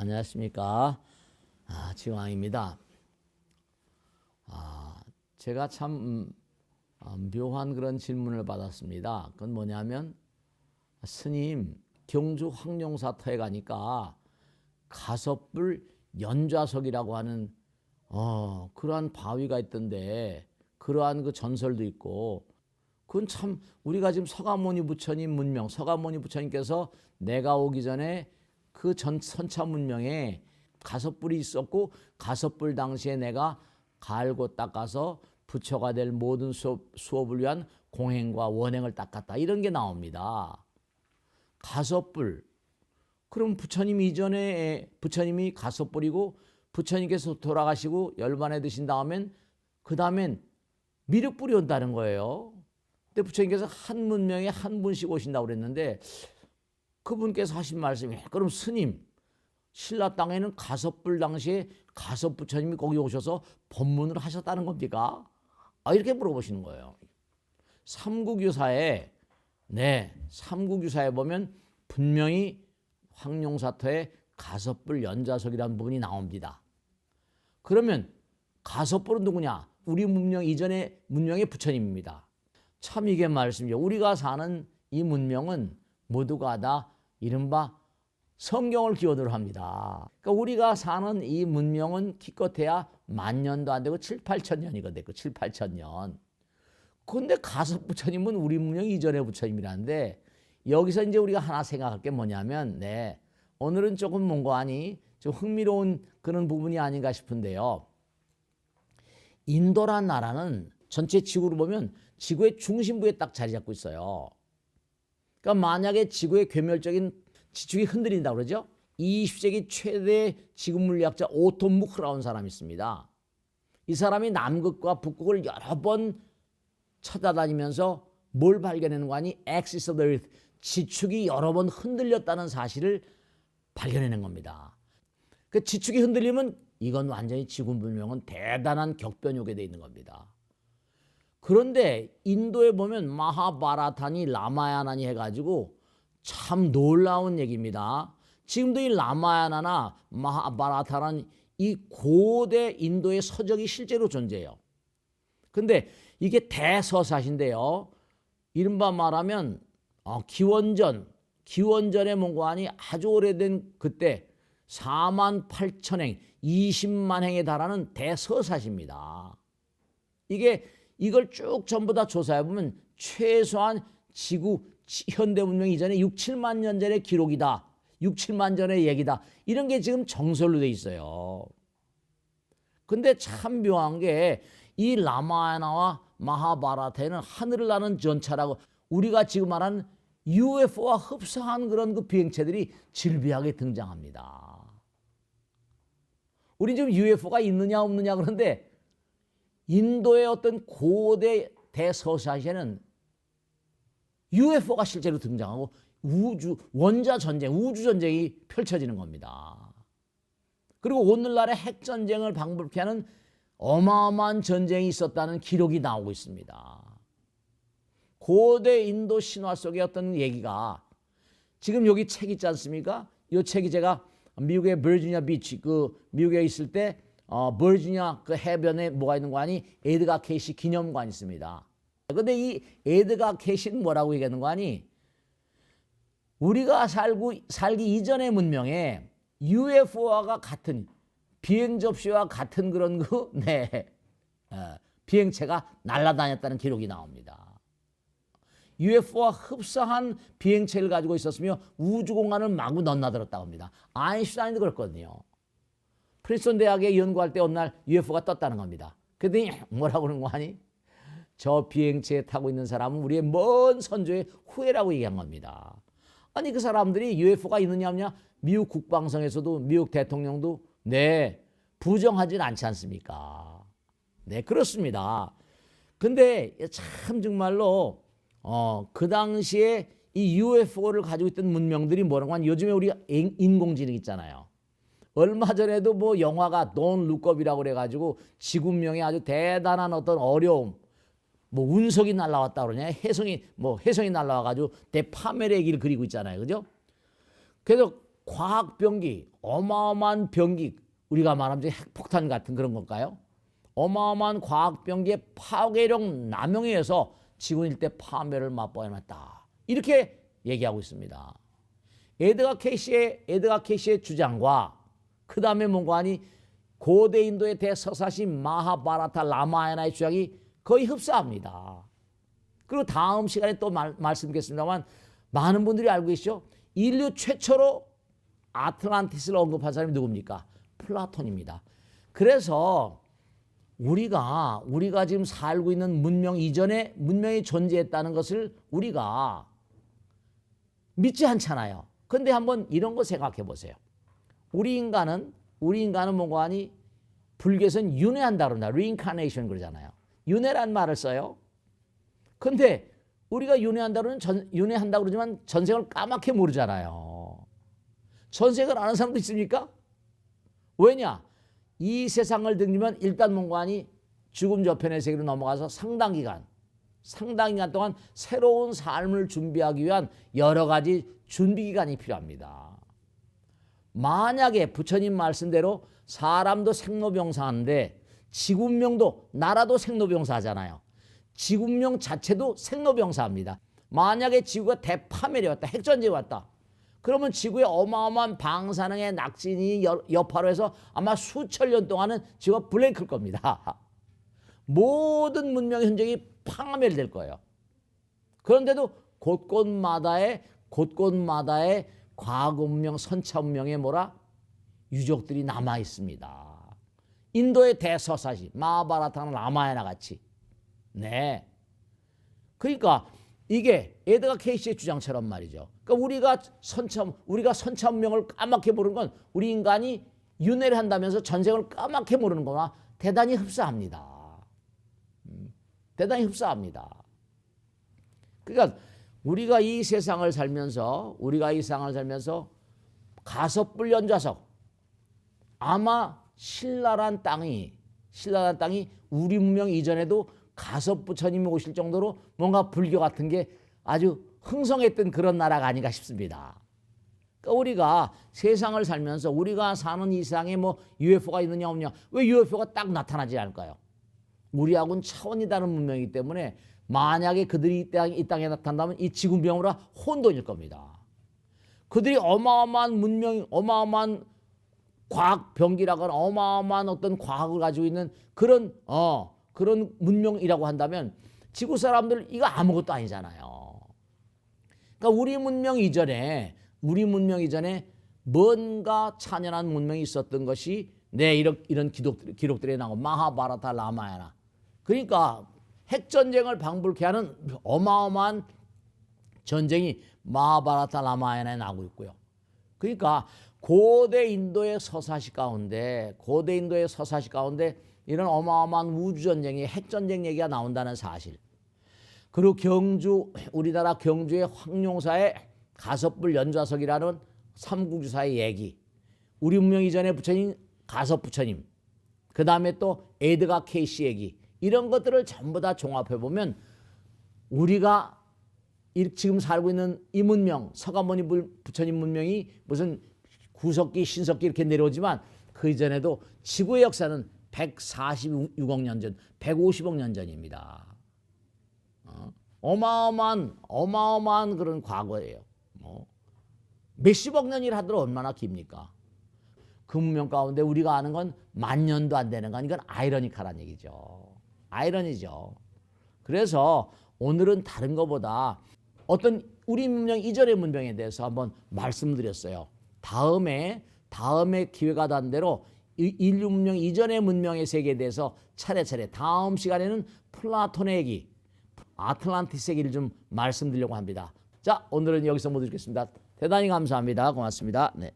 안녕하십니까. 지왕입니다. 제가 참 묘한 그런 질문을 받았습니다. 그건 뭐냐면, 스님, 경주 황룡사터에 가니까 가섭불 연좌석이라고 하는 그러한 바위가 있던데, 그러한 그 전설도 있고, 그건 참 우리가 지금 서가모니 부처님 문명, 서가모니 부처님께서 내가 오기 전에 그 선차 문명에 가섭불이 있었고, 가섭불 당시에 내가 갈고 닦아서 부처가 될 모든 수업을 위한 공행과 원행을 닦았다, 이런 게 나옵니다. 가섭불, 그럼 부처님 이전에 부처님이 가섭불이고, 부처님께서 돌아가시고 열반에 드신 다음엔 그 다음엔 미륵불이 온다는 거예요. 근데 부처님께서 한 문명에 한 분씩 오신다고 그랬는데, 그분께서 하신 말씀이, 그럼 스님, 신라 땅에는 가섭불 당시에 가섭 부처님이 거기 오셔서 법문을 하셨다는 겁니까? 이렇게 물어보시는 거예요. 삼국유사에 보면 분명히 황룡사터에 가섭불 연좌석이라는 부분이 나옵니다. 그러면 가섭불은 누구냐? 우리 문명 이전의 문명의 부처님입니다. 참 이게 말씀이죠. 우리가 사는 이 문명은 모두가 다 이른바 성경을 기원으로 합니다. 그러니까 우리가 사는 이 문명은 기껏해야 10,000년도 안 되고 7,000~8,000년이거든요. 7,000~8,000년. 그런데 가섭 부처님은 우리 문명 이전의 부처님이라는데, 여기서 이제 우리가 하나 생각할 게 뭐냐면, 오늘은 조금 뭔가 좀 흥미로운 그런 부분이 아닌가 싶은데요. 인도란 나라는 전체 지구를 보면 지구의 중심부에 딱 자리 잡고 있어요. 그러니까 만약에 지구의 괴멸적인 지축이 흔들린다고 그러죠. 20세기 최대 지구물리학자 오톰 무크라는 사람이 있습니다. 이 사람이 남극과 북극을 여러 번 찾아다니면서 뭘 발견하는 거 아니? Axis of the Earth, 지축이 여러 번 흔들렸다는 사실을 발견해낸 겁니다. 그 지축이 흔들리면 이건 완전히 지구 문명은 대단한 격변욕에 돼 있는 겁니다. 그런데 인도에 보면 마하바라타니 라마야나니 해가지고 참 놀라운 얘기입니다. 지금도 이 라마야나나 마하바라타라는 이 고대 인도의 서적이 실제로 존재해요. 근데 이게 대서사신데요. 이른바 말하면 기원전에 뭔가 하니 아주 오래된 그때 48,000행, 20만 행에 달하는 대서사시입니다. 이걸 쭉 전부 다 조사해보면 최소한 지구 현대 문명 이전에 6~7만 년 전의 기록이다, 6~7만 전의 얘기다, 이런 게 지금 정설로 돼 있어요. 근데 참 묘한 게 이 라마야나와 마하바라타에는 하늘을 나는 전차라고, 우리가 지금 말하는 UFO와 흡사한 그런 그 비행체들이 질비하게 등장합니다. 우리 지금 UFO가 있느냐 없느냐 그런데, 인도의 어떤 고대 대서사시에는 UFO가 실제로 등장하고 원자전쟁, 우주전쟁이 펼쳐지는 겁니다. 그리고 오늘날의 핵전쟁을 방불케 하는 어마어마한 전쟁이 있었다는 기록이 나오고 있습니다. 고대 인도 신화 속의 어떤 얘기가, 지금 여기 책 있지 않습니까? 이 책이 제가 미국의 버지니아 비치, 미국에 있을 때 버지니아 그 해변에 뭐가 있는 거 아니? 에드가 케이시 기념관이 있습니다. 근데 이 에드가 케이시는 뭐라고 얘기하는 거 아니? 우리가 살기 이전의 문명에 UFO와 같은, 비행 접시와 같은 그런 비행체가 날아다녔다는 기록이 나옵니다. UFO와 흡사한 비행체를 가지고 있었으며 우주공간을 마구 넘나들었다고 합니다. 아인슈타인도 그랬거든요. 프린스턴 대학에 연구할 때 어느 날 UFO가 떴다는 겁니다. 그랬더니 뭐라고 그러는 거 아니? 저 비행체에 타고 있는 사람은 우리의 먼 선조의 후예라고 얘기한 겁니다. 아니 그 사람들이 UFO가 있느냐 없느냐, 미국 국방성에서도 미국 대통령도 부정하진 않지 않습니까? 그렇습니다. 근데 참 정말로 그 당시에 이 UFO를 가지고 있던 문명들이 뭐라고 하면, 요즘에 우리가 인공지능 있잖아요. 얼마 전에도 뭐 영화가 Don't Look Up이라고 그래가지고 지구명에 아주 대단한 어떤 어려움, 뭐 운석이 날라왔다 그러냐, 혜성이 날라와가지고 대파멸의 길을 그리고 있잖아요, 그죠? 그래서 과학 병기, 어마어마한 병기, 우리가 말하면 핵폭탄 같은 그런 걸까요? 어마어마한 과학 병기의 파괴력 남용에 의해서 지구 일대 파멸을 맛보아놨다. 이렇게 얘기하고 있습니다. 에드가 케이시의 주장과 그 다음에 뭔가 하니 고대 인도의 대서사시 마하바라타 라마야나의 주장이 거의 흡사합니다. 그리고 다음 시간에 또 말씀드리겠습니다만 많은 분들이 알고 계시죠? 인류 최초로 아틀란티스를 언급한 사람이 누굽니까? 플라톤입니다. 그래서 우리가 지금 살고 있는 문명 이전에 문명이 존재했다는 것을 우리가 믿지 않잖아요. 그런데 한번 이런 거 생각해 보세요. 우리 인간은 뭔가 하니 불교에서는 윤회한다 그런다. reincarnation 그러잖아요. 윤회란 말을 써요. 그런데 우리가 윤회한다고 그러지만 전생을 까맣게 모르잖아요. 전생을 아는 사람도 있습니까? 왜냐? 이 세상을 등지면 일단 뭔가 하니 죽음 저편의 세계로 넘어가서 상당 기간 동안 새로운 삶을 준비하기 위한 여러 가지 준비 기간이 필요합니다. 만약에 부처님 말씀대로 사람도 생로병사하는데 지구명도 나라도 생로병사하잖아요. 지구명 자체도 생로병사합니다. 만약에 지구가 대파멸이 왔다. 핵전쟁이 왔다. 그러면 지구의 어마어마한 방사능의 낙진이 여파로 해서 아마 수천 년 동안은 지구가 블랙일 겁니다. 모든 문명의 흔적이 파멸될 거예요. 그런데도 곳곳마다의 과거 문명, 선차 문명의 유적들이 남아 있습니다. 인도의 대서사시, 마하바라타나 라마야나 같이. 네. 그러니까 이게 에드가 케이시의 주장처럼 말이죠. 그러니까 우리가 선차 문명을 까맣게 모르는 건 우리 인간이 윤회를 한다면서 전생을 까맣게 모르는 거나 대단히 흡사합니다. 대단히 흡사합니다. 그러니까 우리가 이 세상을 살면서 가섭불 연좌석, 아마 신라란 땅이 우리 문명 이전에도 가섭부처님이 오실 정도로 뭔가 불교 같은 게 아주 흥성했던 그런 나라가 아닌가 싶습니다. 그러니까 우리가 세상을 살면서 우리가 사는 이 세상에 UFO가 있느냐 없느냐, 왜 UFO가 딱 나타나지 않을까요? 우리하고는 차원이 다른 문명이기 때문에 만약에 그들이 이 땅에 나타난다면 이 지구명으로 혼돈일 겁니다. 그들이 어마어마한 문명, 어마어마한 과학 병기라거나 어마어마한 어떤 과학을 가지고 있는 그런 문명이라고 한다면 지구 사람들 이거 아무것도 아니잖아요. 그러니까 우리 문명 이전에 뭔가 찬연한 문명이 있었던 것이 이런 기록들에 나오고 마하바라타 라마야나. 그러니까 핵전쟁을 방불케 하는 어마어마한 전쟁이 마하바라타 라마야나에 나오고 있고요. 그러니까 고대 인도의 서사시 가운데 이런 어마어마한 우주전쟁이 핵전쟁 얘기가 나온다는 사실. 그리고 우리나라 경주의 황룡사의 가섭불 연좌석이라는 삼국주사의 얘기. 우리 문명 이전의 부처님 가섭부처님. 그 다음에 또 에드가 케이시 얘기. 이런 것들을 전부 다 종합해보면 우리가 지금 살고 있는 이 문명, 서가모니 부처님 문명이 무슨 구석기, 신석기 이렇게 내려오지만 그 이전에도 지구의 역사는 146억 년 전, 150억 년 전입니다. 어마어마한 그런 과거예요. 몇십억 년이라 하더라도 얼마나 깁니까? 그 문명 가운데 우리가 아는 건 10,000년도 안 되는 건 이건 아이러니컬한 얘기죠. 아이러니죠. 그래서 오늘은 다른 것보다 어떤 우리 문명 이전의 문명에 대해서 한번 말씀드렸어요. 다음에 기회가 닿은 대로 인류 문명 이전의 문명의 세계에 대해서 차례차례 다음 시간에는 플라톤의 얘기, 아틀란티스 얘기를 좀 말씀드리려고 합니다. 자, 오늘은 여기서 모두 듣겠습니다. 대단히 감사합니다. 고맙습니다. 네.